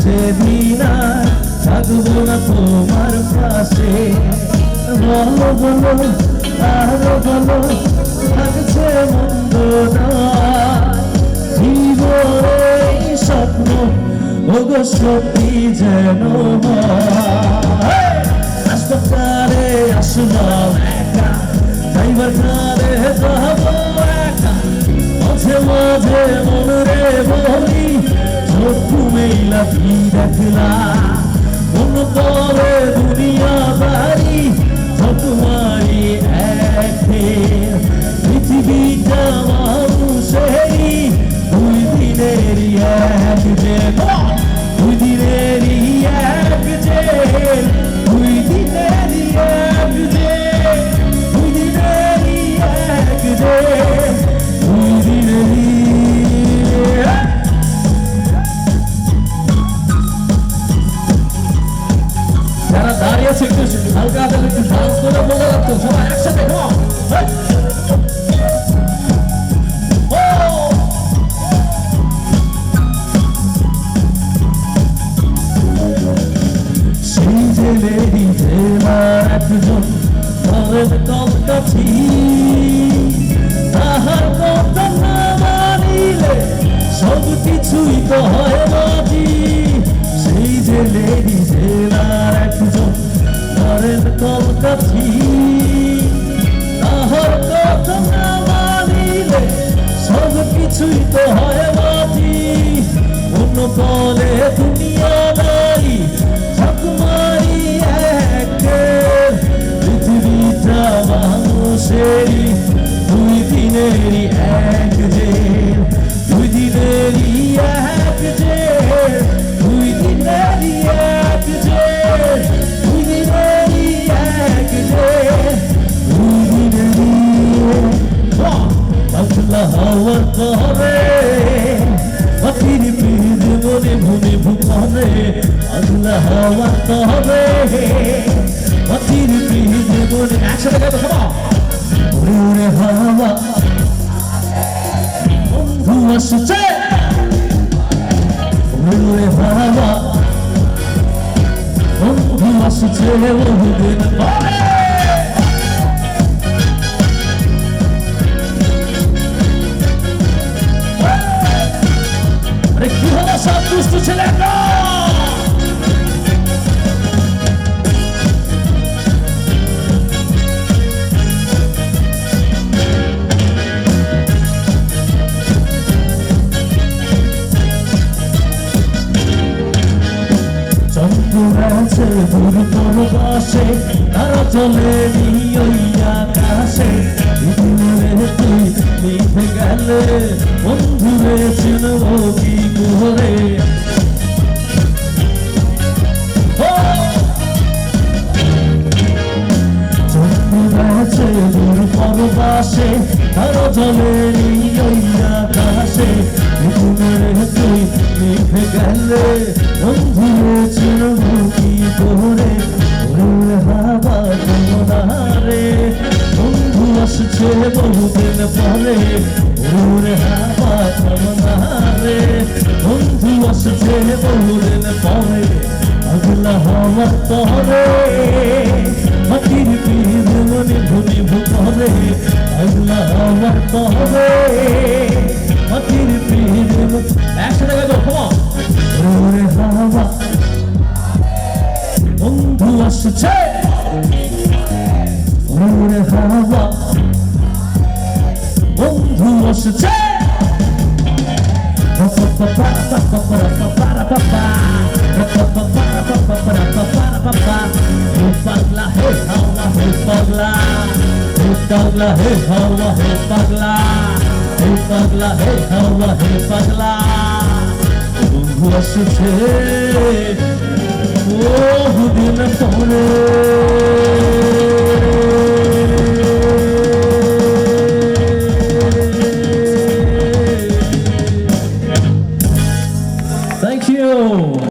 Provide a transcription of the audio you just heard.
সেদিন আর থাকবো না তোমার পাশে। বলো বলো আরো বলো থাকছে মন্দ নয়, জীবনের স্বপ্ন ওগো সত্যি যেন হয়। হাসপাতালে আসলাম একা, ড্রাইভার কারে যাবো একা, মাঝে মাঝে মনে বলি চক্ষু মেলা কি দেখলাম, মন করে দুনিয়াদারি তোমারই একের। পৃথিবীটা মানুষেরই দুই দিনেরই এক যে, দুই দিনেরই এক যে, দুই দিনেরই এক যে, দুই দিনেরই এক যে, দুই দিনেরই। যারা দাঁড়িয়ে আছে একটু হালকা হাতে একটু ডান্স করে মজা লাগতো, সবাই একসাথে সেই জেলেরই জেলার একজন বলেন কমকাছি, তাহার কথা না মানিলে সব কিছুই তো হয় বাজি। সেই জেলেরই জেলার একজন বলেন কমকাছি, তাহার কথা না মানিলে সব কিছুই তো হয় বাজি। অন্য বলে দুনিয়াদারি ঠাকুমারি একের, পৃথিবীটা মানুষেরই দুই দিনেরই এক যে, দুই দিনেরই এক যে, দুই দিনেরই এক যে, দুই দিনেরই এক যে, দুই দিনেরই। পাগলা হওয়ার তরে পাখির পিঠ মনে ভুনে ভুবনে, পাগলা হওয়ার তরে পাখির পিঠ মনে। একসাথে গাবো সবাই। ওরে ওরে হাওয়া বন্ধু আসছে, ওরে ওরে হাওয়া বন্ধু আসছে বহুদিন পরে। আরে কি হলো সব দুষ্ট ছেলেরা, চন্দ্রাছে দূর পরবাসে, তারা চলে ওই আকাশে। পৃথিবীরে তুই মিশে গেলে বন্ধুরে চিনবো কি করে। চন্দ্রাছে দূর পরবাসে, তারা চলে ওই আকাশে। পৃথিবীরে তুই মিশে গেলে বন্ধুরে চিনবো কি করে। ওরে হাওয়া যমুনা রে বন্ধু আসছে বহুদিন পরে। ওরে হাওয়া যমুনা রে বন্ধু আসছে বহুদিন পরে। পাগলা হওয়ার তরে মাটির পিঠ মনে ভুনি ভুপরে, পাগলা হওয়ার তরে মাটির পিঠ। একসাথে গাইবো। ওরে হাওয়া বন্ধু আসছে, ওরে হাওয়া বন্ধু আসছে। পাগলা হে হাওয়া হে পাগলা, হে পাগলা হে হাওয়া হে পাগলা, হে পাগলা হে হাওয়া হে পাগলা। বন্ধু আসছে বহুদিন পরে।